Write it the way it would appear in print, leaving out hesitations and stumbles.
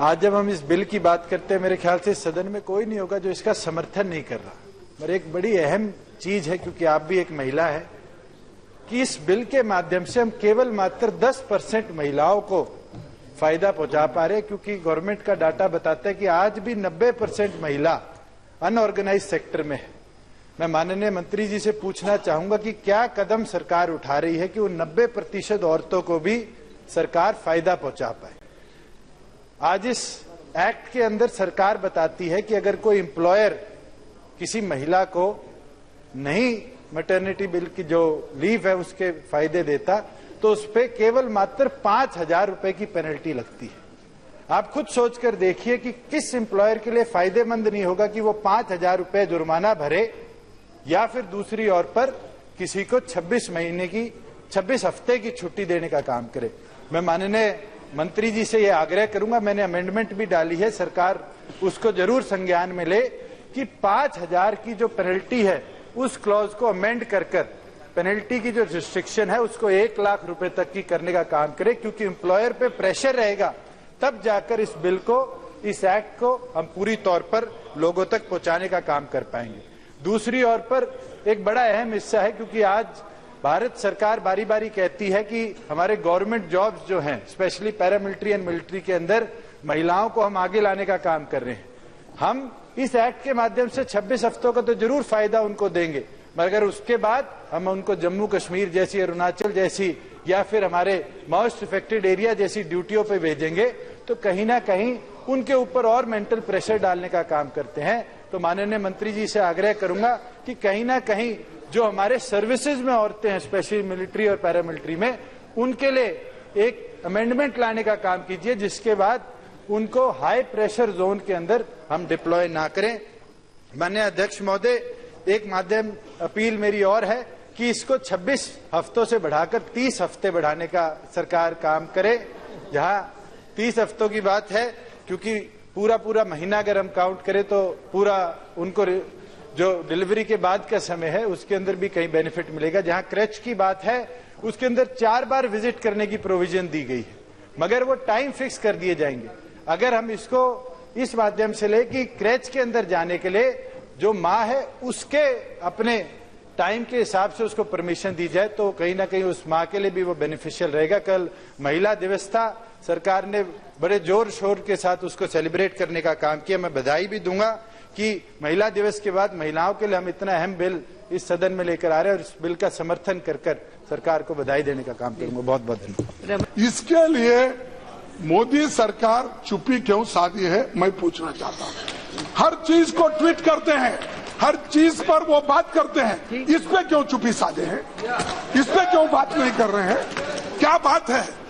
आज जब हम इस बिल की बात करते हैं, मेरे ख्याल से सदन में कोई नहीं होगा जो इसका समर्थन नहीं कर रहा। मगर एक बड़ी अहम चीज है, क्योंकि आप भी एक महिला है, कि इस बिल के माध्यम से हम केवल मात्र 10% महिलाओं को फायदा पहुंचा पा रहे हैं, क्योंकि गवर्नमेंट का डाटा बताता है कि आज भी 90% महिला अनऑर्गेनाइज सेक्टर में है। मैं माननीय मंत्री जी से पूछना चाहूंगा कि क्या कदम सरकार उठा रही है कि उन 90% औरतों को भी सरकार फायदा पहुंचा पाए। आज इस एक्ट के अंदर सरकार बताती है कि अगर कोई एम्प्लॉयर किसी महिला को नहीं मैटरनिटी बिल की जो लीव है उसके फायदे देता, तो उस पे केवल मात्र 5,000 रुपए की पेनल्टी लगती है। आप खुद सोचकर देखिए कि किस एम्प्लॉयर के लिए फायदेमंद नहीं होगा कि वो 5,000 रुपए जुर्माना भरे या फिर दूसरी ओर पर किसी को 26 हफ्ते की छुट्टी देने का काम करे। मैं माननीय मंत्री जी से यह आग्रह करूंगा, मैंने अमेंडमेंट भी डाली है, सरकार उसको जरूर संज्ञान में ले कि 5,000 की जो पेनल्टी है उस क्लॉज को अमेंड कर पेनल्टी की जो रिस्ट्रिक्शन है उसको 1 लाख रुपए तक की करने का काम करे, क्योंकि एम्प्लॉयर पे प्रेशर रहेगा तब जाकर इस बिल को, इस एक्ट को हम पूरी तौर पर लोगों तक पहुंचाने का काम कर पाएंगे। दूसरी ओर पर एक बड़ा अहम हिस्सा है, क्योंकि आज भारत सरकार बारी बारी कहती है कि हमारे गवर्नमेंट जॉब्स जो हैं, स्पेशली पैरामिलिट्री एंड मिलिट्री के अंदर महिलाओं को हम आगे लाने का काम कर रहे हैं। हम इस एक्ट के माध्यम से 26 हफ्तों का तो जरूर फायदा उनको देंगे, मगर उसके बाद हम उनको जम्मू कश्मीर जैसी, अरुणाचल जैसी या फिर हमारे मोस्ट इफेक्टेड एरिया जैसी ड्यूटियों पे भेजेंगे तो कहीं ना कहीं उनके ऊपर और मेंटल प्रेशर डालने का काम करते हैं। तो माननीय मंत्री जी से आग्रह करूंगा कि कहीं ना कहीं जो हमारे सर्विसेज में औरतें हैं, स्पेशली मिलिट्री और पैरामिलिट्री में, उनके लिए एक अमेंडमेंट लाने का काम कीजिए, जिसके बाद उनको हाई प्रेशर जोन के अंदर हम डिप्लॉय ना करें। माननीय अध्यक्ष महोदय, एक माध्यम अपील मेरी और है कि इसको 26 हफ्तों से बढ़ाकर 30 हफ्ते बढ़ाने का सरकार काम करे। जहां 30 हफ्तों की बात है, क्योंकि पूरा महीना अगर हम काउंट करें तो पूरा उनको जो डिलीवरी के बाद का समय है उसके अंदर भी कहीं बेनिफिट मिलेगा। जहां क्रच की बात है उसके अंदर 4 बार विजिट करने की प्रोविजन दी गई है, मगर वो टाइम फिक्स कर दिए जाएंगे। अगर हम इसको इस माध्यम से ले कि क्रच के अंदर जाने के लिए जो माँ है उसके अपने टाइम के हिसाब से उसको परमिशन दी जाए, तो कहीं ना कहीं उस माँ के लिए भी वो बेनिफिशियल रहेगा। कल महिला दिवस था, सरकार ने बड़े जोर शोर के साथ उसको सेलिब्रेट करने का काम किया। मैं बधाई भी दूंगा कि महिला दिवस के बाद महिलाओं के लिए हम इतना अहम बिल इस सदन में लेकर आ रहे हैं, और इस बिल का समर्थन कर सरकार को बधाई देने का काम करूंगा। बहुत बहुत धन्यवाद। इसके लिए मोदी सरकार चुप्पी क्यों साधी है, मैं पूछना चाहता हूं। हर चीज को ट्वीट करते हैं, हर चीज पर वो बात करते हैं, इस पे क्यों चुप्पी साधे हैं, इस पे क्यों बात नहीं कर रहे हैं, क्या बात है?